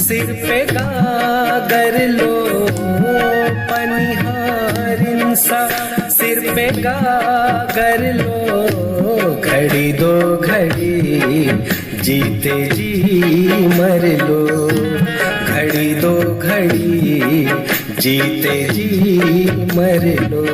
सिर पे गागर लो पनिहारिन सा, सिर पे गागर लो, घड़ी दो घड़ी जीते जी मर लो, घड़ी दो घड़ी जीते जी मर लो।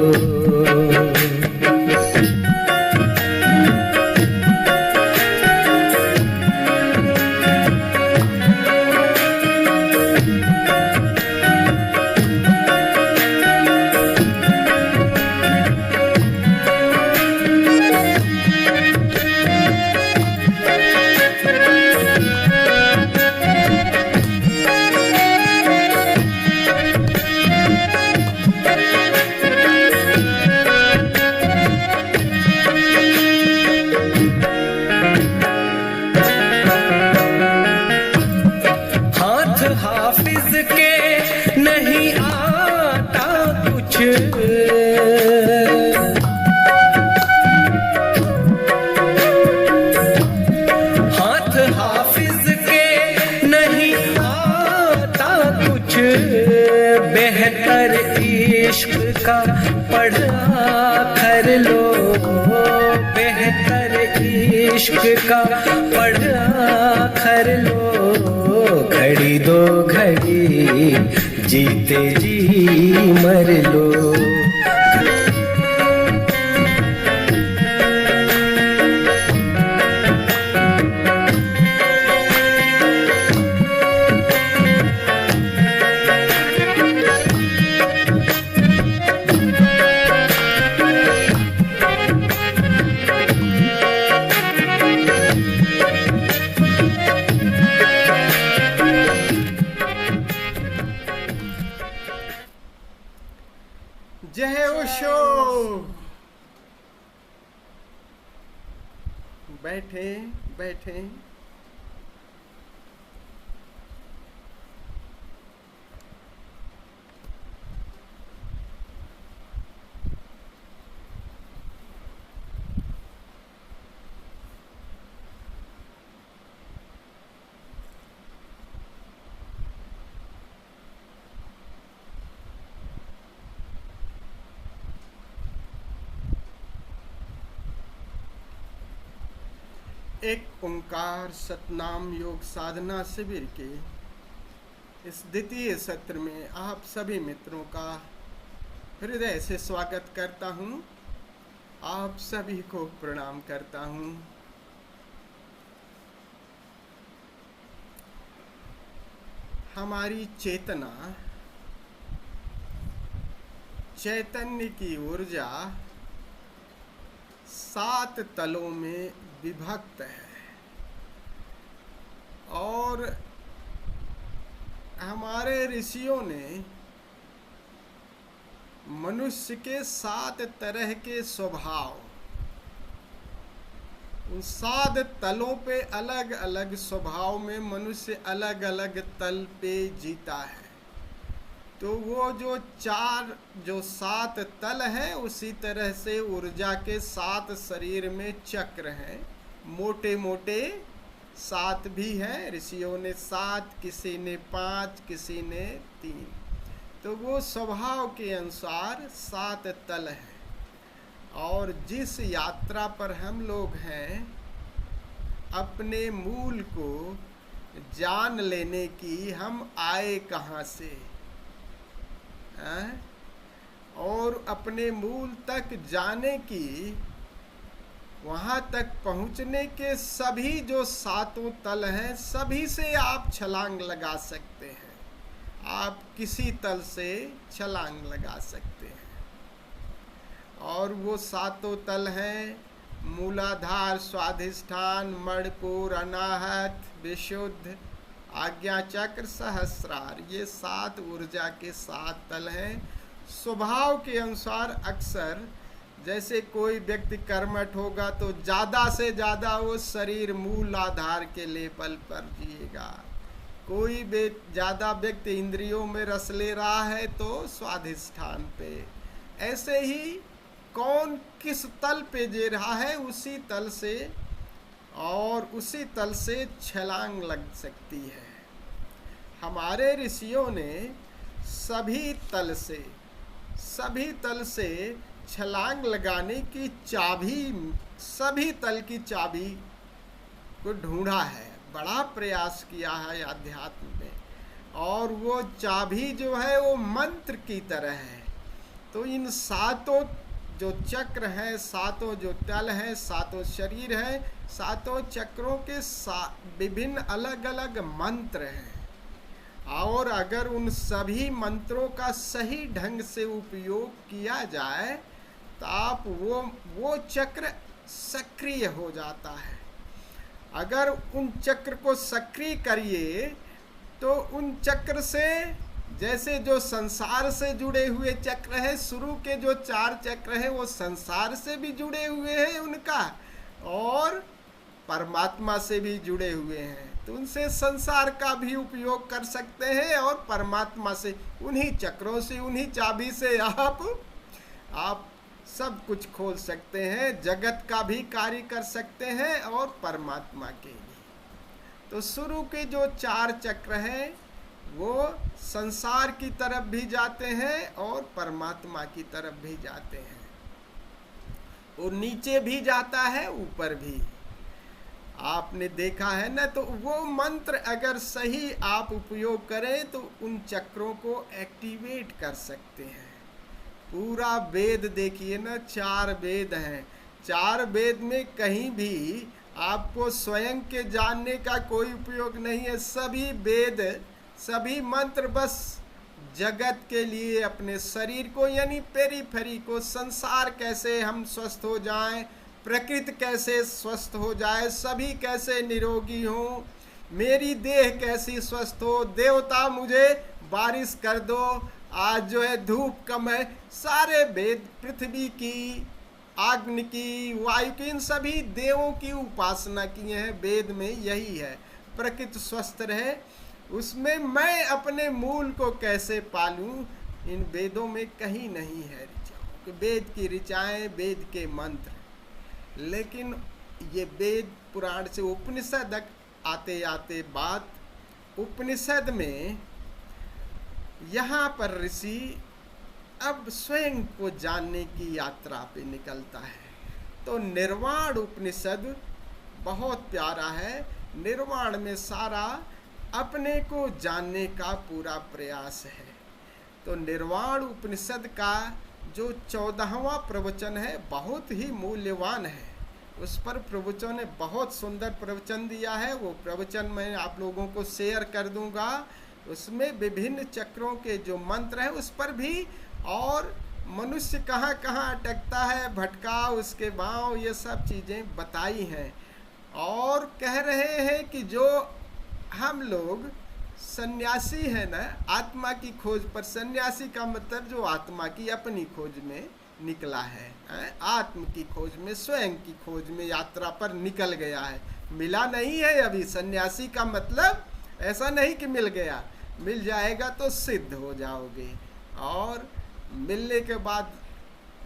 हाफिज के नहीं आता कुछ, हाथ हाफिज के नहीं आता कुछ, बेहतर इश्क का पढ़ा कर लो, बेहतर इश्क का पढ़ा कर लो, घड़ी दो घड़ी जीते जी मर लो। जय ओशो। बैठे बैठे। एक ओंकार सतनाम योग साधना शिविर के इस द्वितीय सत्र में आप सभी मित्रों का हृदय से स्वागत करता हूं। आप सभी को प्रणाम करता हूं। हमारी चेतना, चैतन्य की ऊर्जा 7 तलों में विभक्त है और हमारे ऋषियों ने मनुष्य के 7 तरह के स्वभाव, उन 7 तलों पे अलग अलग स्वभाव में मनुष्य अलग अलग तल पे जीता है। तो वो जो 7 तल हैं, उसी तरह से ऊर्जा के 7 शरीर में चक्र हैं। मोटे मोटे 7 भी हैं, ऋषियों ने 7, किसी ने 5, किसी ने 3। तो वो स्वभाव के अनुसार 7 तल हैं। और जिस यात्रा पर हम लोग हैं, अपने मूल को जान लेने की, हम आए कहाँ से और अपने मूल तक जाने की, वहाँ तक पहुँचने के सभी जो 7 तल हैं, सभी से आप छलांग लगा सकते हैं। आप किसी तल से छलांग लगा सकते हैं। और वो 7 तल हैं मूलाधार, स्वाधिष्ठान, मणिपुर, अनाहत, विशुद्ध, आज्ञा चक्र, सहस्रार। ये 7 ऊर्जा के 7 तल हैं। स्वभाव के अनुसार अक्सर जैसे कोई व्यक्ति कर्मठ होगा तो ज़्यादा से ज़्यादा वो शरीर मूल आधार के लेवल पर जिएगा। कोई ज़्यादा व्यक्ति इंद्रियों में रस ले रहा है तो स्वाधिष्ठान पे। ऐसे ही कौन किस तल पे जी रहा है, उसी तल से और उसी तल से छलांग लग सकती है। हमारे ऋषियों ने सभी तल से छलांग लगाने की चाबी, सभी तल की चाबी को ढूंढा है, बड़ा प्रयास किया है अध्यात्म में, और वो चाबी जो है वो मंत्र की तरह है। तो इन सातों जो चक्र हैं, सातों जो तल हैं, सातों शरीर हैं, सातों चक्रों के विभिन्न अलग अलग मंत्र हैं, और अगर उन सभी मंत्रों का सही ढंग से उपयोग किया जाए तो आप वो चक्र सक्रिय हो जाता है। अगर उन चक्र को सक्रिय करिए तो उन चक्र से, जैसे जो संसार से जुड़े हुए चक्र हैं, शुरू के जो 4 चक्र हैं वो संसार से भी जुड़े हुए हैं उनका, और परमात्मा से भी जुड़े हुए हैं, तो उनसे संसार का भी उपयोग कर सकते हैं, और परमात्मा से, उन्हीं चक्रों से, उन्हीं चाबी से आप सब कुछ खोल सकते हैं, जगत का भी कार्य कर सकते हैं और परमात्मा के भी। तो शुरू के जो 4 चक्र हैं वो संसार की तरफ भी जाते हैं और परमात्मा की तरफ भी जाते हैं, और नीचे भी जाता है, ऊपर भी। आपने देखा है ना, तो वो मंत्र अगर सही आप उपयोग करें तो उन चक्रों को एक्टिवेट कर सकते हैं। पूरा वेद देखिए ना, 4 वेद हैं, 4 वेद में कहीं भी आपको स्वयं के जानने का कोई उपयोग नहीं है। सभी वेद, सभी मंत्र बस जगत के लिए, अपने शरीर को यानी पेरीफेरी को, संसार कैसे हम स्वस्थ हो जाएं, प्रकृति कैसे स्वस्थ हो जाए, सभी कैसे निरोगी हों, मेरी देह कैसी स्वस्थ हो, देवता मुझे बारिश कर दो, आज जो है धूप कम है, सारे वेद, पृथ्वी की, अग्नि की, वायु की, इन सभी देवों की उपासना की है वेद में। यही है प्रकृति स्वस्थ रहे, उसमें मैं अपने मूल को कैसे पालूं, इन वेदों में कहीं नहीं है ऋचाओं। वेद की ऋचाएं, वेद के मंत्र, लेकिन ये वेद पुराण से उपनिषद आते आते बात उपनिषद में यहाँ पर ऋषि अब स्वयं को जानने की यात्रा पे निकलता है। तो निर्वाण उपनिषद बहुत प्यारा है। निर्वाण में सारा अपने को जानने का पूरा प्रयास है। तो निर्वाण उपनिषद का जो 14वां प्रवचन है बहुत ही मूल्यवान है। उस पर प्रवचन ने बहुत सुंदर प्रवचन दिया है। वो प्रवचन मैं आप लोगों को शेयर कर दूंगा। उसमें विभिन्न चक्रों के जो मंत्र हैं उस पर भी, और मनुष्य कहाँ कहाँ अटकता है, भटका, उसके भाव, ये सब चीज़ें बताई हैं। और कह रहे हैं कि जो हम लोग सन्यासी है ना, आत्मा की खोज पर, सन्यासी का मतलब जो आत्मा की अपनी खोज में निकला है, आत्म की खोज में, स्वयं की खोज में यात्रा पर निकल गया है, मिला नहीं है अभी। सन्यासी का मतलब ऐसा नहीं कि मिल गया, मिल जाएगा तो सिद्ध हो जाओगे, और मिलने के बाद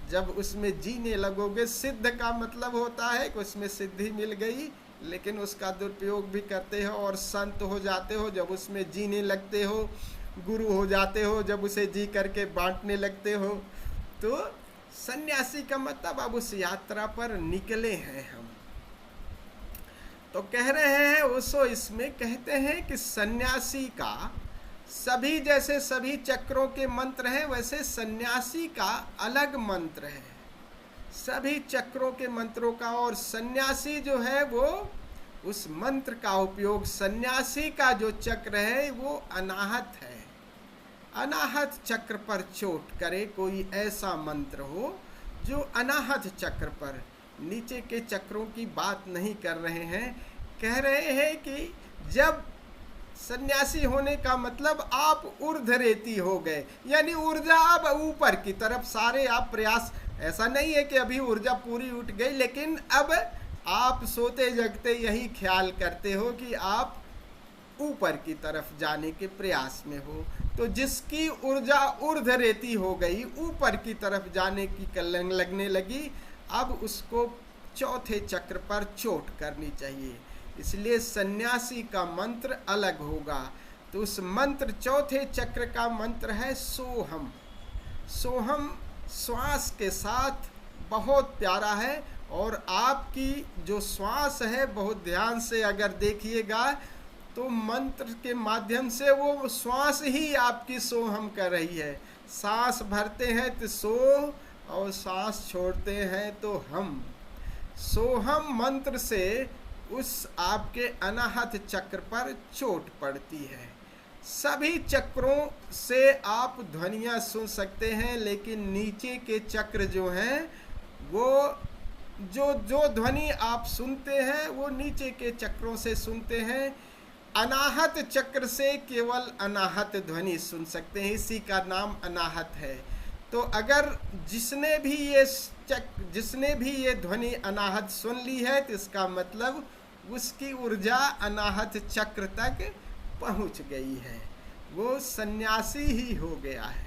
जब उसमें जीने लगोगे, सिद्ध का मतलब होता है कि उसमें सिद्धि मिल गई, लेकिन उसका दुरुपयोग भी करते हो और संत हो जाते हो जब उसमें जीने लगते हो, गुरु हो जाते हो जब उसे जी करके बांटने लगते हो। तो सन्यासी का मतलब अब उस यात्रा पर निकले हैं हम। तो कह रहे हैं उसो, इसमें कहते हैं कि सन्यासी का सभी, जैसे सभी चक्रों के मंत्र हैं वैसे सन्यासी का अलग मंत्र है, सभी चक्रों के मंत्रों का। और सन्यासी जो है वो उस मंत्र का उपयोग, सन्यासी का जो चक्र है वो अनाहत है। अनाहत चक्र पर चोट करे, कोई ऐसा मंत्र हो जो अनाहत चक्र पर, नीचे के चक्रों की बात नहीं कर रहे हैं। कह रहे हैं कि जब सन्यासी होने का मतलब आप ऊर्ध्वरेती हो गए, यानी ऊर्जा अब ऊपर की तरफ सारे आप प्रयास, ऐसा नहीं है कि अभी ऊर्जा पूरी उठ गई, लेकिन अब आप सोते जगते यही ख्याल करते हो कि आप ऊपर की तरफ जाने के प्रयास में हो। तो जिसकी ऊर्जा ऊर्ध्वरेती हो गई, ऊपर की तरफ जाने की लगने लगी, अब उसको चौथे चक्र पर चोट करनी चाहिए। इसलिए सन्यासी का मंत्र अलग होगा। तो उस मंत्र, चौथे चक्र का मंत्र है सोहम। सोहम श्वास के साथ बहुत प्यारा है, और आपकी जो श्वास है बहुत ध्यान से अगर देखिएगा तो मंत्र के माध्यम से वो श्वास ही आपकी सोहम कर रही है। सांस भरते हैं तो सो, और सांस छोड़ते हैं तो हम। सोहम मंत्र से उस आपके अनाहत चक्र पर चोट पड़ती है। सभी चक्रों से आप ध्वनियाँ सुन सकते हैं, लेकिन नीचे के चक्र जो हैं वो जो ध्वनि आप सुनते हैं वो नीचे के चक्रों से सुनते हैं। अनाहत चक्र से केवल अनाहत ध्वनि सुन सकते हैं, इसी का नाम अनाहत है। तो अगर जिसने भी ये ध्वनि अनाहत सुन ली है तो इसका मतलब उसकी ऊर्जा अनाहत चक्र तक पहुंच गई है, वो सन्यासी ही हो गया है।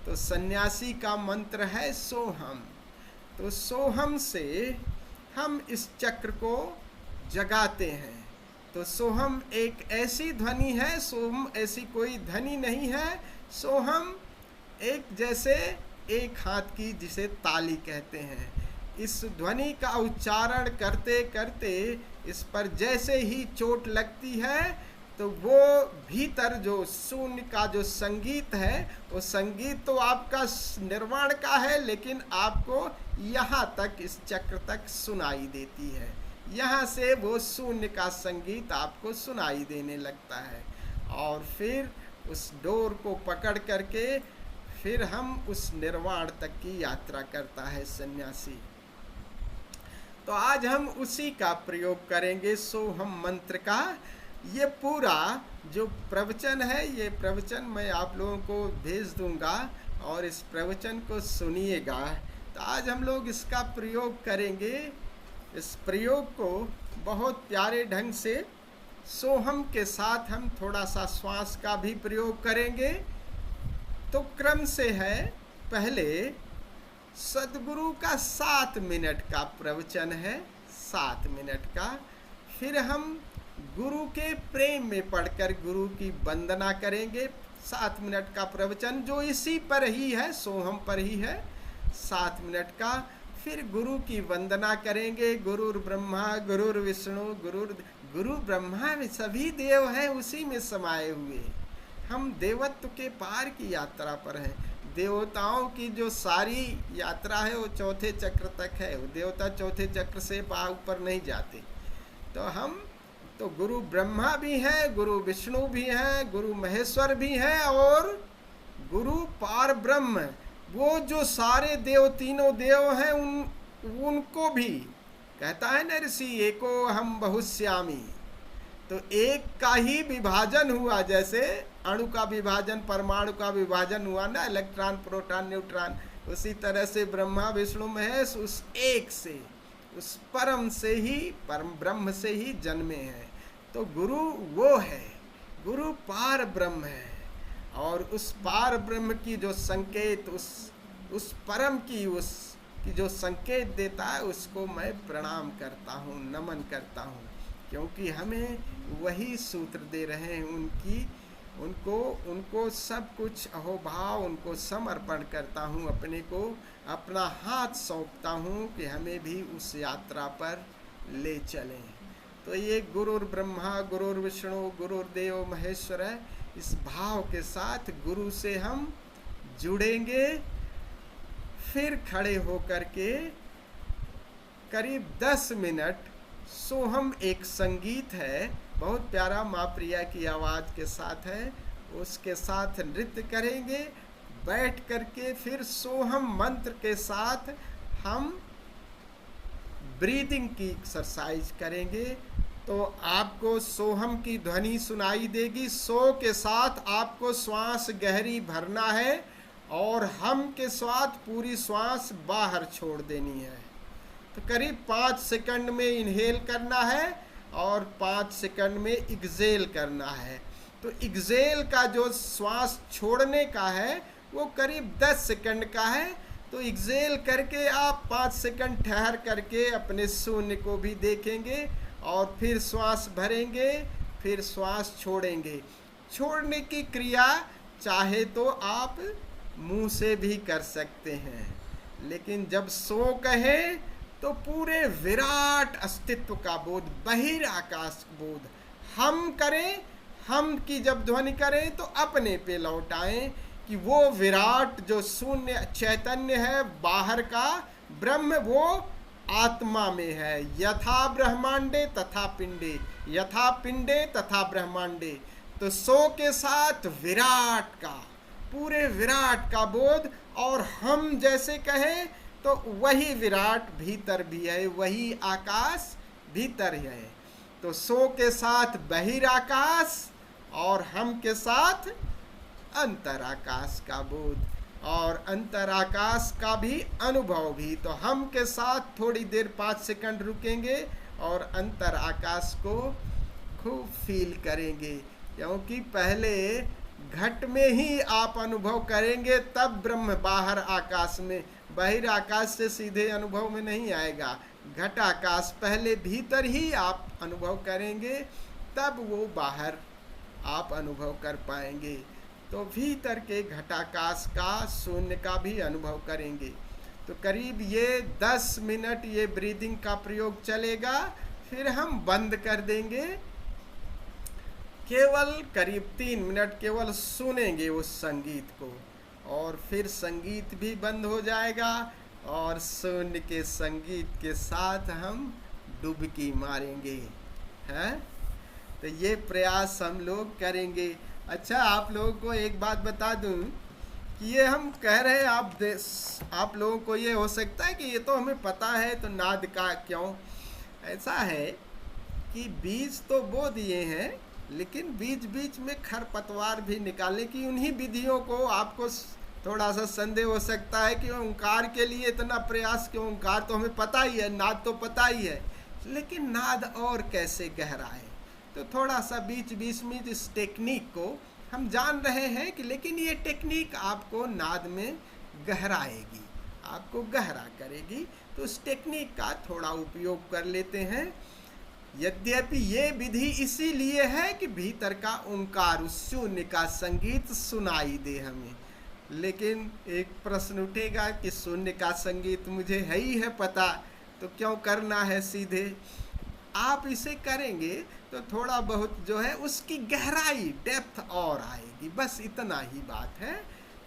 तो सन्यासी का मंत्र है सोहम। तो सोहम से हम इस चक्र को जगाते हैं। तो सोहम एक ऐसी ध्वनि है, सोहम ऐसी कोई ध्वनि नहीं है। सोहम एक जैसे एक हाथ की, जिसे ताली कहते हैं, इस ध्वनि का उच्चारण करते करते इस पर जैसे ही चोट लगती है तो वो भीतर जो शून्य का जो संगीत है, वो संगीत तो आपका निर्वाण का है, लेकिन आपको यहाँ तक, इस चक्र तक सुनाई देती है। यहाँ से वो शून्य का संगीत आपको सुनाई देने लगता है, और फिर उस डोर को पकड़ करके फिर हम उस निर्वाण तक की यात्रा करता है सन्यासी। तो आज हम उसी का प्रयोग करेंगे, सोहम मंत्र का। ये पूरा जो प्रवचन है, ये प्रवचन मैं आप लोगों को भेज दूंगा, और इस प्रवचन को सुनिएगा। तो आज हम लोग इसका प्रयोग करेंगे। इस प्रयोग को बहुत प्यारे ढंग से सोहम के साथ हम थोड़ा सा श्वास का भी प्रयोग करेंगे। तो क्रम से है, पहले सद्गुरु का 7 मिनट का प्रवचन है, 7 मिनट का। फिर हम गुरु के प्रेम में पढ़कर गुरु की वंदना करेंगे। 7 मिनट का प्रवचन जो इसी पर ही है, सोहम पर ही है, 7 मिनट का। फिर गुरु की वंदना करेंगे। गुरुर ब्रह्मा गुरुर विष्णु गुरु ब्रह्मा में सभी देव हैं, उसी में समाये हुए। हम देवत्व के पार की यात्रा पर हैं। देवताओं की जो सारी यात्रा है वो चौथे चक्र तक है। वो देवता चौथे चक्र से ऊपर नहीं जाते। तो हम तो गुरु ब्रह्मा भी हैं, गुरु विष्णु भी हैं, गुरु महेश्वर भी हैं, और गुरु पार ब्रह्म, वो जो सारे देव, तीनों देव हैं, उनको भी कहता है न ऋषि, एको हम बहुश्यामी। तो एक का ही विभाजन हुआ, जैसे अणु का विभाजन, परमाणु का विभाजन हुआ ना, इलेक्ट्रॉन प्रोटॉन न्यूट्रॉन, उसी तरह से ब्रह्मा विष्णु महेश उस एक से, उस परम से ही, परम ब्रह्म से ही जन्मे हैं। तो गुरु वो है, गुरु पार ब्रह्म है, और उस पार ब्रह्म की जो संकेत, उस परम की की जो संकेत देता है, उसको मैं प्रणाम करता हूँ, नमन करता हूँ, क्योंकि हमें वही सूत्र दे रहे हैं। उनको सब कुछ अहोभाव, उनको समर्पण करता हूँ, अपने को अपना हाथ सौंपता हूँ कि हमें भी उस यात्रा पर ले चलें। तो ये गुरुर ब्रह्मा गुरुर विष्णु गुरुर्देव महेश्वर है। इस भाव के साथ गुरु से हम जुड़ेंगे। फिर खड़े होकर के करीब 10 मिनट सोहम एक संगीत है, बहुत प्यारा, माँ प्रिया की आवाज़ के साथ है, उसके साथ नृत्य करेंगे बैठ करके। फिर सोहम मंत्र के साथ हम ब्रीदिंग की एक्सरसाइज करेंगे। तो आपको सोहम की ध्वनि सुनाई देगी। सो के साथ आपको श्वास गहरी भरना है, और हम के साथ पूरी श्वास बाहर छोड़ देनी है। तो करीब 5 सेकंड में इनहेल करना है, और 5 सेकंड में एक्सेल करना है। तो एक्सेल का जो श्वास छोड़ने का है वो करीब 10 सेकंड का है। तो एक्सेल करके आप 5 सेकंड ठहर करके अपने शून्य को भी देखेंगे, और फिर श्वास भरेंगे, फिर श्वास छोड़ेंगे। छोड़ने की क्रिया चाहे तो आप मुंह से भी कर सकते हैं, लेकिन जब सो कहे तो पूरे विराट अस्तित्व का बोध, बहिराकाश बोध हम करें। हम की जब ध्वनि करें तो अपने पे लौटाएं कि वो विराट जो शून्य चैतन्य है बाहर का ब्रह्म, वो आत्मा में है। यथा ब्रह्मांडे तथा पिंडे, यथा पिंडे तथा ब्रह्मांडे। तो सो के साथ विराट का, पूरे विराट का बोध, और हम जैसे कहें तो वही विराट भीतर भी है, वही आकाश भीतर है। तो सो के साथ बहिराकाश और हम के साथ अंतराकाश का बोध, और अंतराकाश का भी अनुभव भी। तो हम के साथ थोड़ी देर 5 सेकंड रुकेंगे और अंतराकाश को खूब फील करेंगे, क्योंकि पहले घट में ही आप अनुभव करेंगे, तब ब्रह्म बाहर आकाश में, बहिराकाश से सीधे अनुभव में नहीं आएगा। घटाकाश पहले भीतर ही आप अनुभव करेंगे, तब वो बाहर आप अनुभव कर पाएंगे। तो भीतर के घटाकाश का, शून्य का भी अनुभव करेंगे। तो करीब ये 10 मिनट ये ब्रीदिंग का प्रयोग चलेगा, फिर हम बंद कर देंगे। केवल करीब 3 मिनट केवल सुनेंगे उस संगीत को, और फिर संगीत भी बंद हो जाएगा, और शून्य के संगीत के साथ हम डुबकी मारेंगे। हैं? तो ये प्रयास हम लोग करेंगे। अच्छा, आप लोगों को एक बात बता दूं कि ये हम कह रहे हैं, आप लोगों को ये हो सकता है कि ये तो हमें पता है, तो नाद का क्यों? ऐसा है कि बीज तो बो दिए हैं, लेकिन बीच बीच में खरपतवार भी निकालने की उन्हीं विधियों को आपको थोड़ा सा संदेह हो सकता है कि ओंकार के लिए इतना प्रयास क्यों? ओंकार तो हमें पता ही है, नाद तो पता ही है, लेकिन नाद और कैसे गहरा है। तो थोड़ा सा बीच बीच में इस टेक्निक को हम जान रहे हैं कि, लेकिन ये टेक्निक आपको नाद में गहराएगी, आपको गहरा करेगी। तो उस टेक्निक का थोड़ा उपयोग कर लेते हैं। यद्यपि ये विधि इसीलिए है कि भीतर का ओंकार, उस शून्य का संगीत सुनाई दे हमें। लेकिन एक प्रश्न उठेगा कि शून्य का संगीत मुझे है ही है पता, तो क्यों करना है सीधे? आप इसे करेंगे तो थोड़ा बहुत जो है उसकी गहराई, डेप्थ और आएगी, बस इतना ही बात है।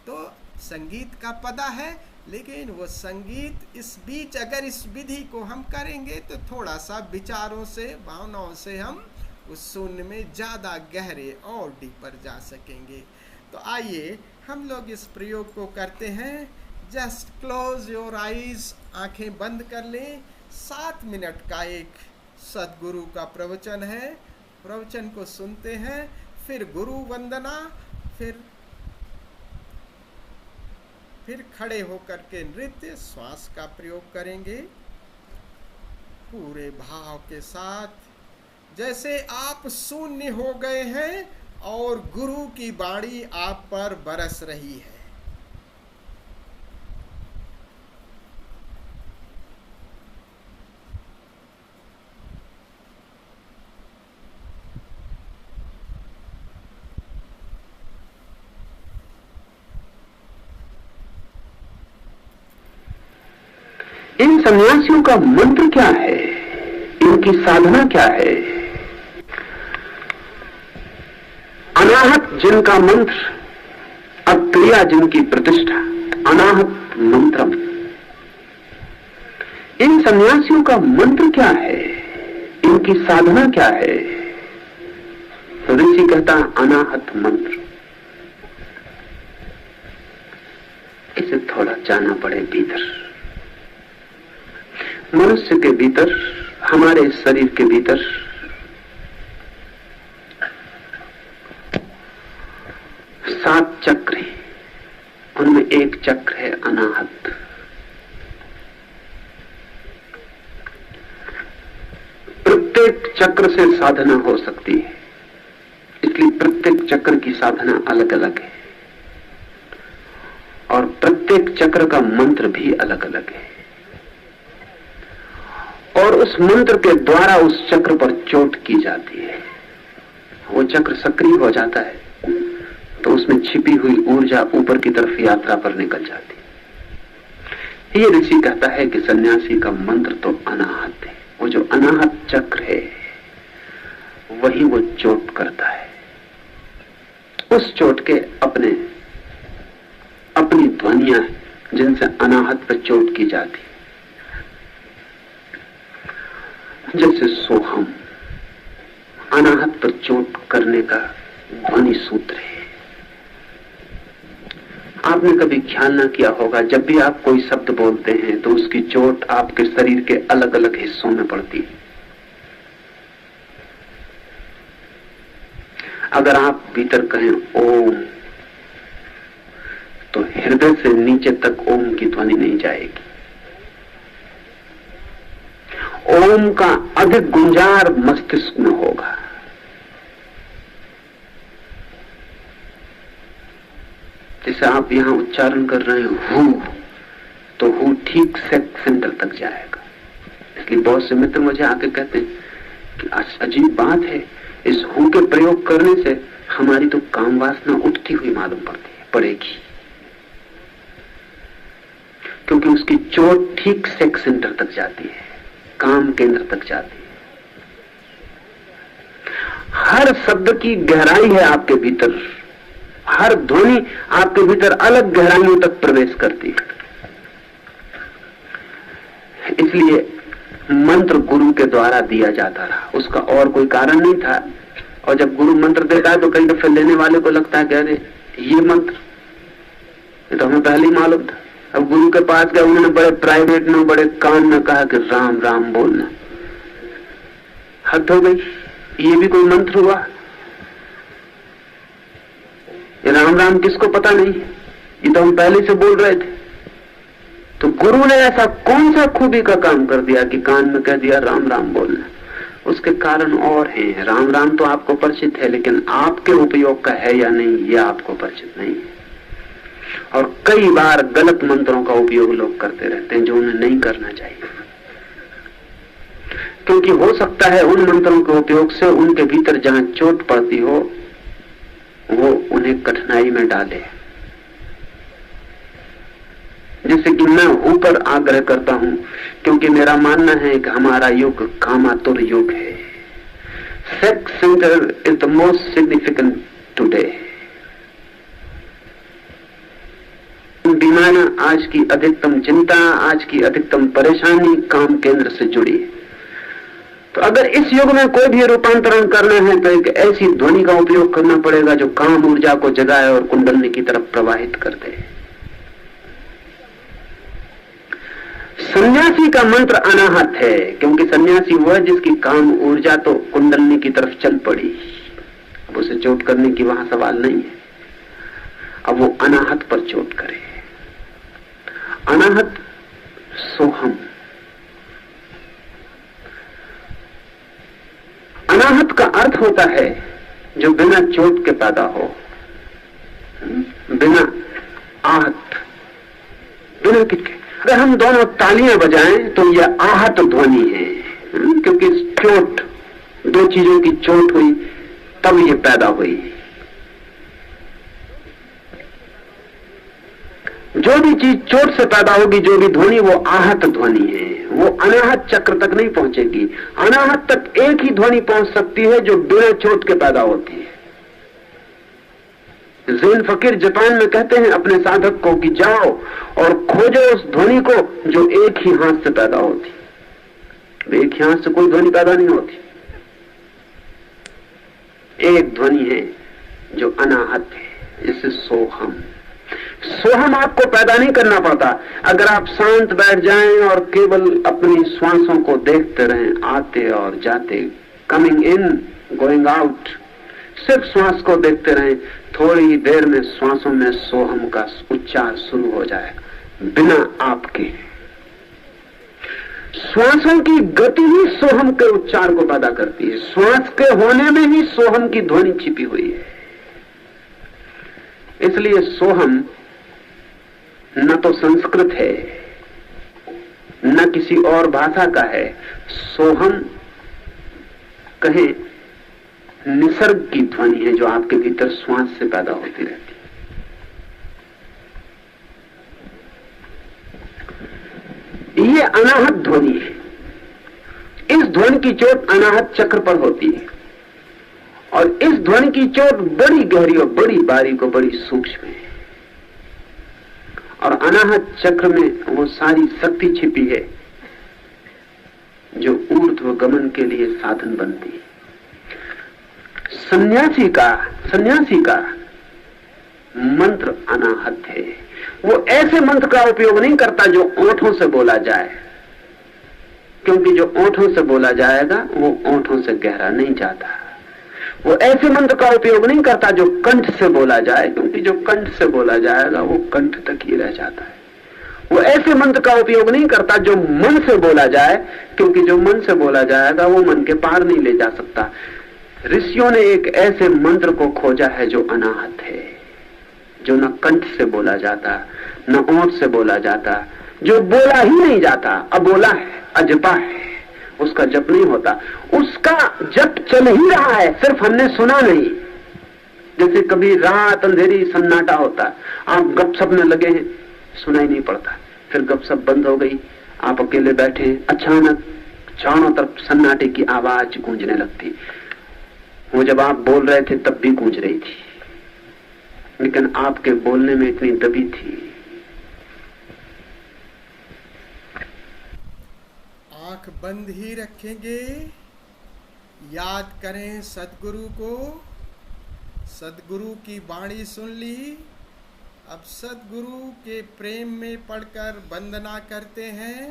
तो संगीत का पदा है, लेकिन वो संगीत इस बीच अगर इस विधि को हम करेंगे तो थोड़ा सा विचारों से, भावनाओं से हम उस शून्य में ज़्यादा गहरे और डीपर जा सकेंगे। तो आइए हम लोग इस प्रयोग को करते हैं। जस्ट क्लोज योर आईज, आंखें बंद कर लें। 7 मिनट का एक सदगुरु का प्रवचन है, प्रवचन को सुनते हैं, फिर गुरु वंदना, फिर खड़े होकर के नृत्य, श्वास का प्रयोग करेंगे पूरे भाव के साथ, जैसे आप शून्य हो गए हैं और गुरु की वाणी आप पर बरस रही है। इन सन्यासियों का मंत्र क्या है? इनकी साधना क्या है? अनाहत जिनका मंत्र, अक्रिया जिनकी प्रतिष्ठा, अनाहत मंत्रम। इन सन्यासियों का मंत्र क्या है? इनकी साधना क्या है? तो ऋषि कहता अनाहत मंत्र। इसे थोड़ा जाना पड़े भीतर, मनुष्य के भीतर, हमारे शरीर के भीतर सात चक्र हैं, उनमें एक चक्र है अनाहत। प्रत्येक चक्र से साधना हो सकती है, इसलिए प्रत्येक चक्र की साधना अलग अलग है, और प्रत्येक चक्र का मंत्र भी अलग अलग है, और उस मंत्र के द्वारा उस चक्र पर चोट की जाती है। वो चक्र सक्रिय हो जाता है तो उसमें छिपी हुई ऊर्जा ऊपर की तरफ यात्रा पर निकल जाती है। ये ऋषि कहता है कि सन्यासी का मंत्र तो अनाहत है। वो जो अनाहत चक्र है वही वो चोट करता है। उस चोट के अपनी ध्वनियां हैं जिनसे अनाहत पर चोट की जाती। जैसे सोहम अनाहत पर चोट करने का ध्वनि सूत्र है। आपने कभी ख्याल ना किया होगा, जब भी आप कोई शब्द बोलते हैं तो उसकी चोट आपके शरीर के अलग अलग हिस्सों में पड़ती है। अगर आप भीतर कहें ओम, तो हृदय से नीचे तक ओम की ध्वनि नहीं जाएगी। ओम का अधिक गुंजार मस्तिष्क में होगा। जैसे आप यहां उच्चारण कर रहे हैं हु, तो हु ठीक सेंटर तक जाएगा। इसलिए बहुत से मित्र मुझे आके कहते हैं कि अजीब बात है, इस हु के प्रयोग करने से हमारी तो काम वासना उठती हुई मालूम पड़ेगी, क्योंकि उसकी चोट ठीक सेक्स सेंटर तक जाती है, काम केंद्र तक जाती है। हर शब्द की गहराई है आपके भीतर, हर ध्वनि आपके भीतर अलग गहराइयों तक प्रवेश करती है। इसलिए मंत्र गुरु के द्वारा दिया जाता रहा, उसका और कोई कारण नहीं था। और जब गुरु मंत्र देता है तो कई दफे लेने वाले को लगता है कि अरे ये मंत्र ये तो हमें पहले ही मालूम था। अब गुरु के पास गए, उन्होंने बड़े प्राइवेट में बड़े कान में कहा कि राम राम बोलना। हद हो गई, ये भी कोई मंत्र हुआ? ये राम राम किसको पता नहीं, ये तो हम पहले से बोल रहे थे। तो गुरु ने ऐसा कौन सा खूबी का काम कर दिया कि कान में कह दिया राम राम बोलना? उसके कारण और हैं। राम राम तो आपको परिचित है, लेकिन आपके उपयोग का है या नहीं ये आपको परिचित नहीं है। और कई बार गलत मंत्रों का उपयोग लोग करते रहते हैं जो उन्हें नहीं करना चाहिए, क्योंकि हो सकता है उन मंत्रों के उपयोग से उनके भीतर जहां चोट पड़ती हो वो उन्हें कठिनाई में डाले। जैसे कि मैं ऊपर आग्रह करता हूं, क्योंकि मेरा मानना है कि हमारा युग कामातुर युग है। Sex centre is the most significant today. बीमारियां, आज की अधिकतम चिंता, आज की अधिकतम परेशानी काम केंद्र से जुड़ी है। तो अगर इस युग में कोई भी रूपांतरण करना है तो एक ऐसी ध्वनि का उपयोग करना पड़ेगा जो काम ऊर्जा को जगाए और कुंडलनी की तरफ प्रवाहित कर दे। सन्यासी का मंत्र अनाहत है, क्योंकि सन्यासी वह जिसकी काम ऊर्जा तो कुंडलनी की तरफ चल पड़ी। अब उसे चोट करने की वहां सवाल नहीं है, अब वो अनाहत पर चोट करे। अनाहत सोहम। अनाहत का अर्थ होता है जो बिना चोट के पैदा हो, बिना आहत, बिना किसके। अगर हम दोनों तालियां बजाएं तो यह आहत ध्वनि है, क्योंकि चोट, दो चीजों की चोट हुई तब ये पैदा हुई। जो भी चीज चोट से पैदा होगी, जो भी ध्वनि, वो आहत ध्वनि है। वो अनाहत चक्र तक नहीं पहुंचेगी। अनाहत तक एक ही ध्वनि पहुंच सकती है जो बिना चोट के पैदा होती है। ज़ैन फकीर जापान में कहते हैं अपने साधक को कि जाओ और खोजो उस ध्वनि को जो एक ही हाथ से पैदा होती। एक ही हाथ से कोई ध्वनि पैदा नहीं होती। एक ध्वनि है जो अनाहत है, जैसे सोहम। सोहम आपको पैदा नहीं करना पड़ता। अगर आप शांत बैठ जाएं और केवल अपनी श्वासों को देखते रहें, आते और जाते, कमिंग इन गोइंग आउट, सिर्फ श्वास को देखते रहें, थोड़ी ही देर में श्वासों में सोहम का उच्चार शुरू हो जाएगा बिना आपके। श्वासों की गति ही सोहम के उच्चार को पैदा करती है। श्वास के होने में ही सोहम की ध्वनि छिपी हुई है। इसलिए सोहम न तो संस्कृत है न किसी और भाषा का है। सोहम कहें निसर्ग की ध्वनि है जो आपके भीतर श्वास से पैदा होती रहती है। ये अनाहत ध्वनि है। इस ध्वनि की चोट अनाहत चक्र पर होती है और इस ध्वनि की चोट बड़ी गहरी और बड़ी बारीक और बड़ी सूक्ष्म है। और अनाहत चक्र में वो सारी शक्ति छिपी है जो ऊर्ध्व गमन के लिए साधन बनती है। सन्यासी का मंत्र अनाहत है। वो ऐसे मंत्र का उपयोग नहीं करता जो ओंठों से बोला जाए, क्योंकि जो ओंठों से बोला जाएगा वो ओंठों से गहरा नहीं जाता। वो ऐसे मंत्र का उपयोग नहीं करता जो कंठ से बोला जाए, क्योंकि जो कंठ से बोला जाएगा वो कंठ तक ही रह जाता है। वो ऐसे मंत्र का उपयोग नहीं करता जो मन से बोला जाए, क्योंकि जो मन से बोला जाएगा वो मन के पार नहीं ले जा सकता। ऋषियों ने एक ऐसे मंत्र को खोजा है जो अनाहत है, जो न कंठ से बोला जाता, न ओंठ से बोला जाता, जो बोला ही नहीं जाता, अबोला है, अजपा है, उसका जप नहीं होता। उसका जप चल ही रहा है, सिर्फ हमने सुना नहीं। जैसे कभी रात अंधेरी सन्नाटा होता, आप गपशप में लगे हैं, सुनाई नहीं पड़ता, फिर गपशप बंद हो गई, आप अकेले बैठे हैं, अचानक चारों तरफ सन्नाटे की आवाज गूंजने लगती। वो जब आप बोल रहे थे तब भी गूंज रही थी, लेकिन आपके बोलने में इतनी दबी थी। आंख बंद ही रखेंगे, याद करें सदगुरु को। सदगुरु की वाणी सुन ली, अब सदगुरु के प्रेम में पढ़कर वंदना करते हैं।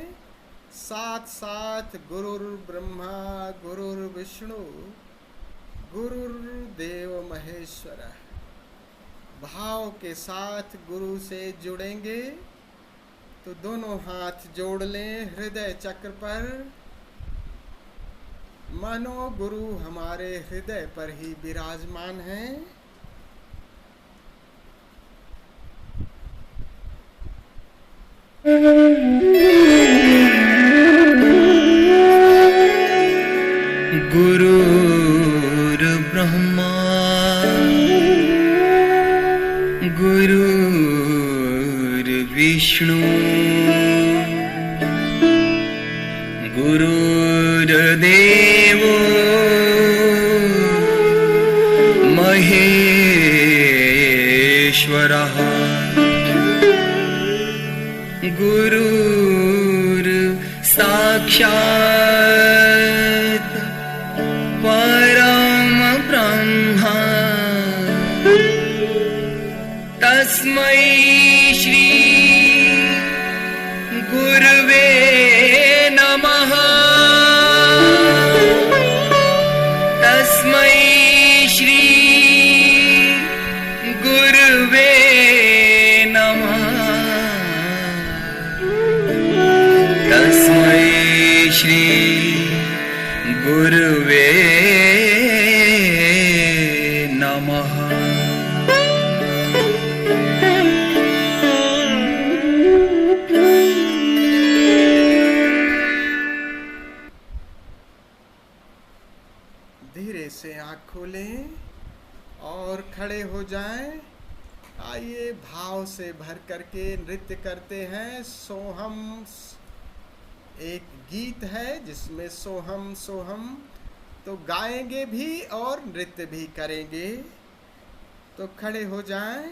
साथ साथ गुरुर् ब्रह्मा गुरुर् विष्णु गुरुर्देव महेश्वर भाव के साथ गुरु से जुड़ेंगे तो दोनों हाथ जोड़ लें हृदय चक्र पर। मानो गुरु हमारे हृदय पर ही विराजमान हैं। गुरुर् ब्रह्मा गुरुर्विष्णु गुरुर्देवो महेश्वरः गुरुर् साक्षात् परम ब्रह्म तस्मै श्री गुरवे नमः। तस्मै श्री गुरवे नमः। तस्मै श्री गुरवे नमः। धीरे से आँख खोलें और खड़े हो जाएं। आइए भाव से भर करके नृत्य करते हैं। सोहम एक गीत है जिसमें सोहम सोहम तो गाएंगे भी और नृत्य भी करेंगे। तो खड़े हो जाएं।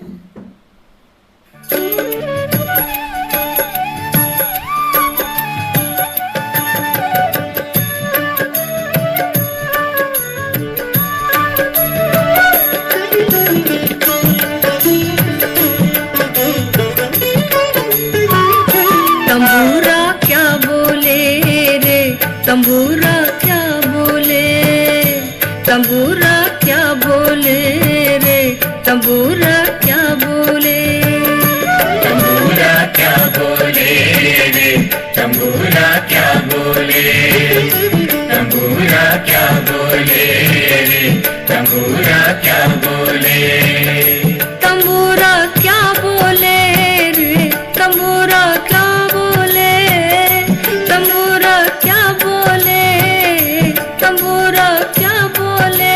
तंबूरा क्या बोले रे, तंबूरा क्या बोले, तंबूरा क्या बोले रे, तंबूरा क्या बोले, तंबूरा क्या बोले रे, तंबूरा क्या बोले, तंबूरा क्या बोले रे, तंबूरा क्या बोले, तंबूरा क्या बोले रे, तंबूरा क्या बोले, तंबूरा क्या बोले, तंबूरा क्या बोले,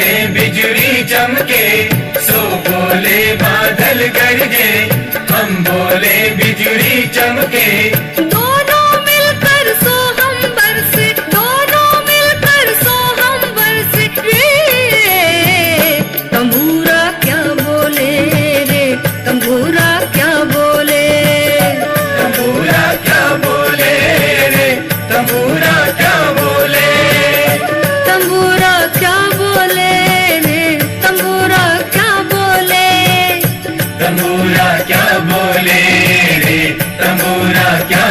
बोले बिजली चमके, सो बोले बादल गरजे, हम बोले बिजली चमके। दोनों मिलकर सोहम बरसे, दोनों मिलकर सोहम बरसे रे। तंबूरा क्या बोले रे, तंबूरा क्या बोले, तंबूरा क्या बोले रे, तंबूरा क्या बोले, तंबूरा क्या बोले रे, तंबूरा क्या बोले, तंबूरा क्या बोले रे, तंबूरा क्या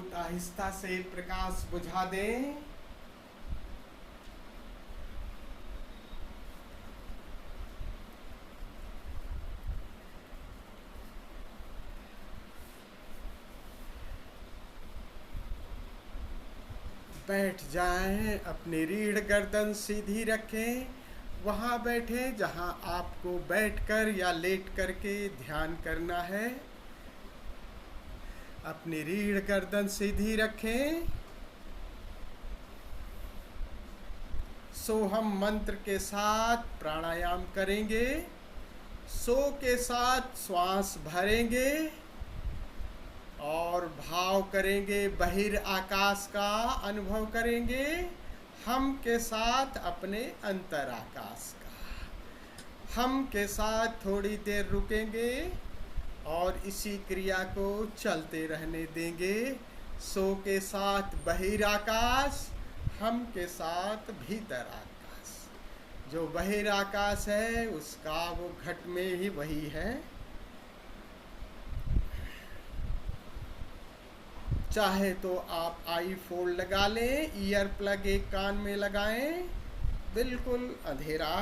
बहुत आहिस्ता से प्रकाश बुझा दें। बैठ जाएं, अपनी रीढ़ गर्दन सीधी रखें। वहाँ बैठे जहाँ आपको बैठकर या लेट करके ध्यान करना है। अपनी रीढ़ गर्दन सीधी रखें। सोहम मंत्र के साथ प्राणायाम करेंगे। सो के साथ श्वास भरेंगे और भाव करेंगे, बहिर आकाश का अनुभव करेंगे। हम के साथ अपने अंतर आकाश का। हम के साथ थोड़ी देर रुकेंगे और इसी क्रिया को चलते रहने देंगे। सो के साथ बहिराकाश, हम के साथ भीतर आकाश। जो बहिराकाश है उसका वो घट में ही वही है। चाहे तो आप आई फोल्ड लगा लें, ईयर प्लग एक कान में लगाएं, बिल्कुल अंधेरा।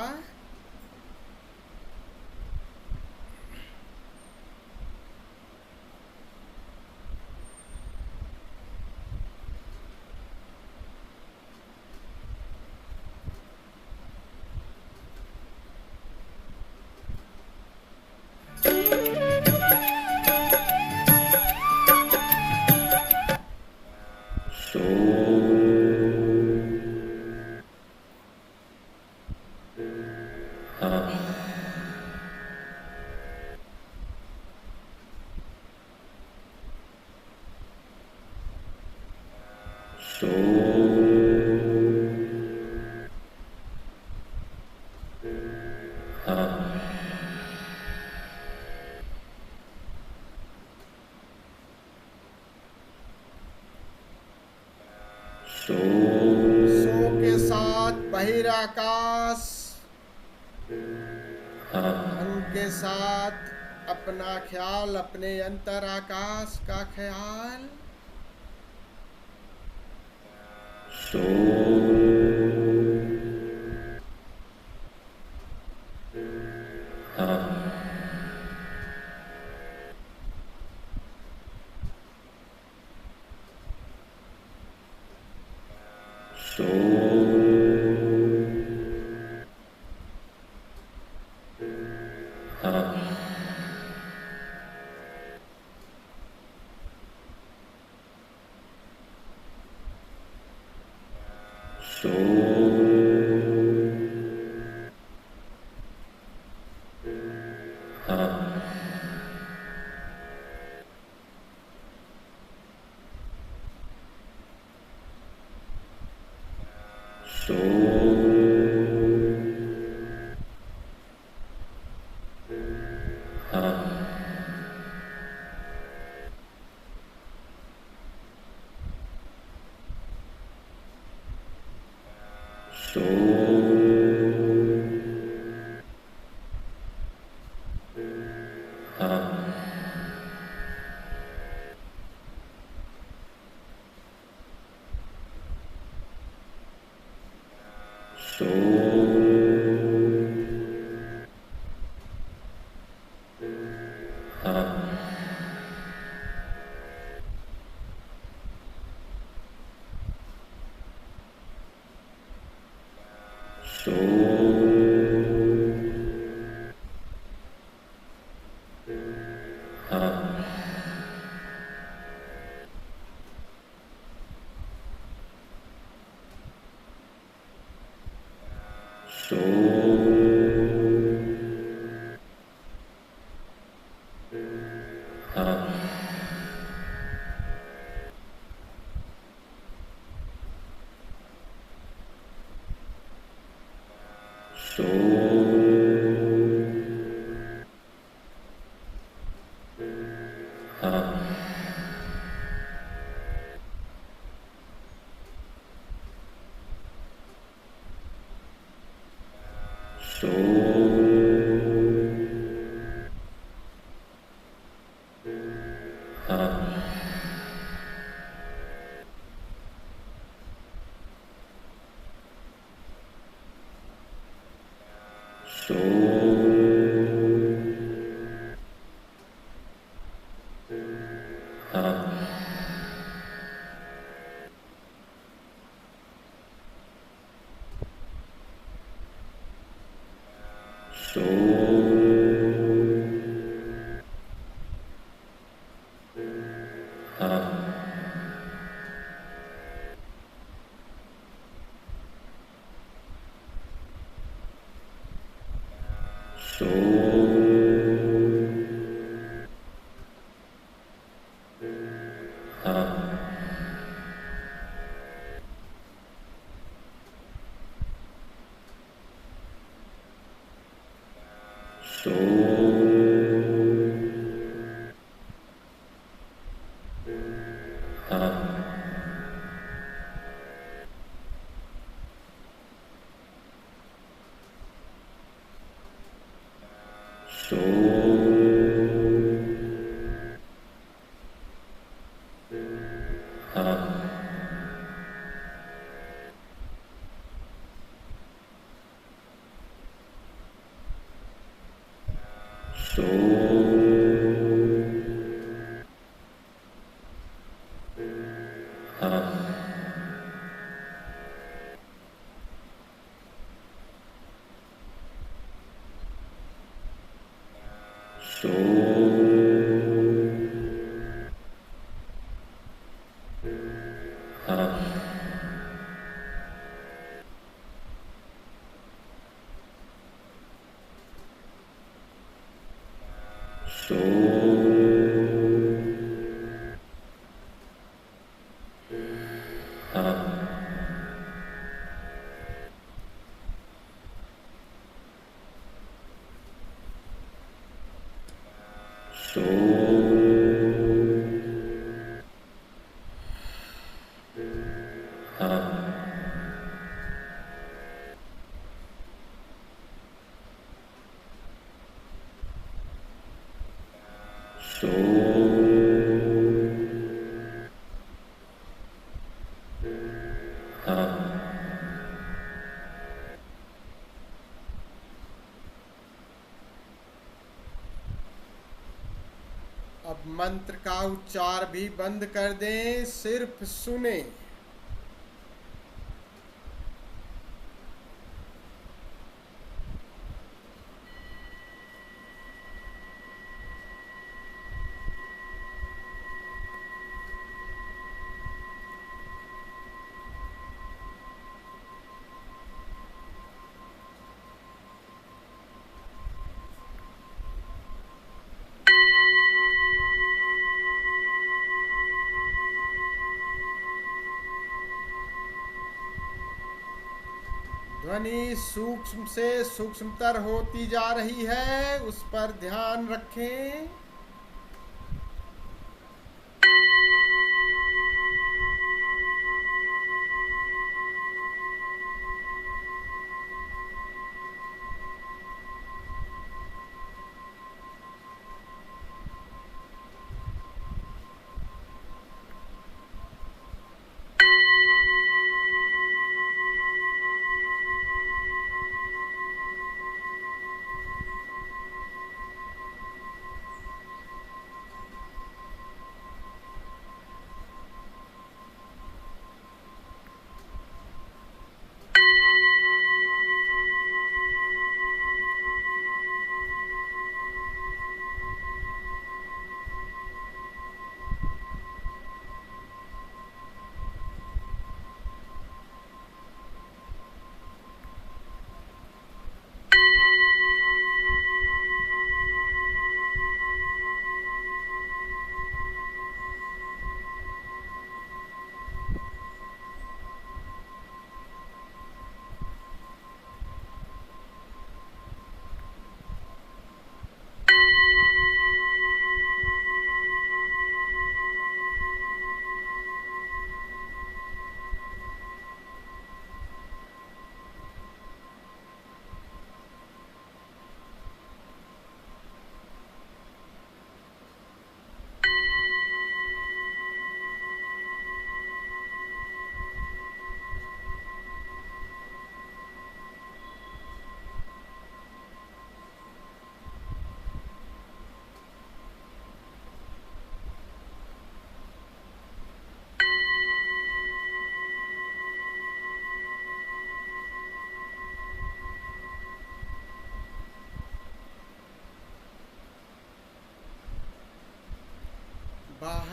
सो के साथ बहिराकाश, मन के साथ अपना ख्याल, अपने अंतर आकाश का ख्याल। अब मंत्र का उच्चार भी बंद कर दें, सिर्फ सुने। ध्वनि सूक्ष्म से सूक्ष्मतर होती जा रही है, उस पर ध्यान रखें।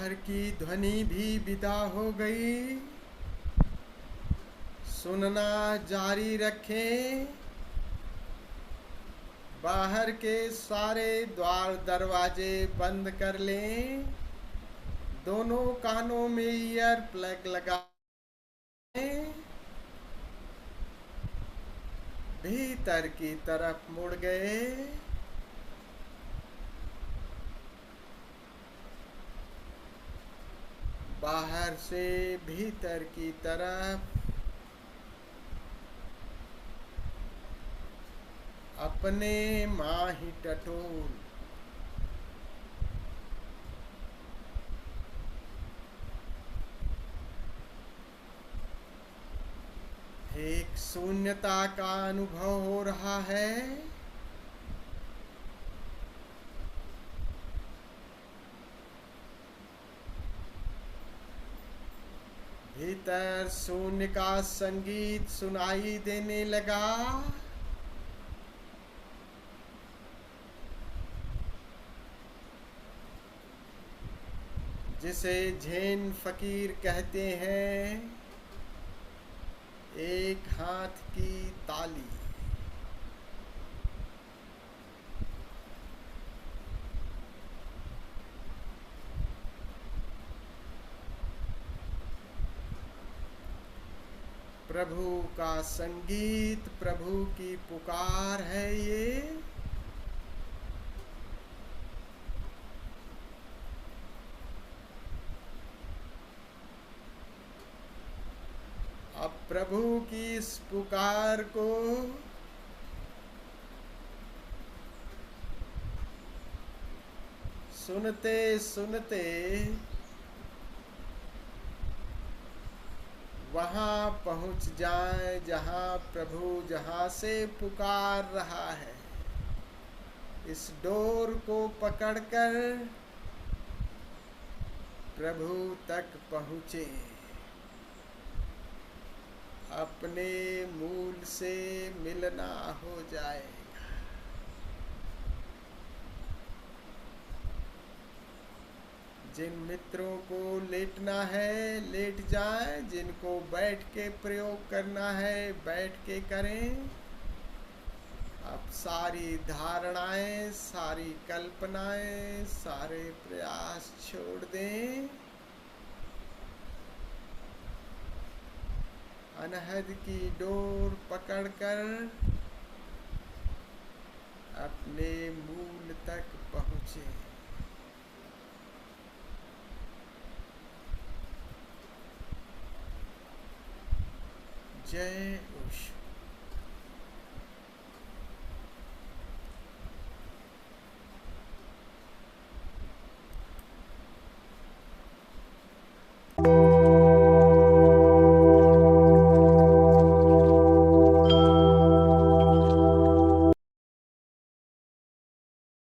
बाहर की ध्वनि भी विदा हो गई। सुनना जारी रखें। बाहर के सारे द्वार दरवाजे बंद कर लें। दोनों कानों में ईयर प्लग लगा लें। भीतर की तरफ मुड़ गए। बाहर से भीतर की तरफ अपने माही टटोल। एक शून्यता का अनुभव हो रहा है। भीतर शून्य का संगीत सुनाई देने लगा। जिसे झेन फकीर कहते हैं, एक हाथ की ताली। प्रभु का संगीत, प्रभु की पुकार है ये। अब प्रभु की इस पुकार को सुनते सुनते वहां पहुंच जाए जहां प्रभु जहां से पुकार रहा है। इस डोर को पकड़कर प्रभु तक पहुंचे। अपने मूल से मिलना हो जाए। जिन मित्रों को लेटना है लेट जाएं, जिनको बैठ के प्रयोग करना है बैठ के करें। अब सारी धारणाएं, सारी कल्पनाएं, सारे प्रयास छोड़ दें। अनहद की डोर पकड़कर अपने मूल तक पहुंचे। जय ओशो।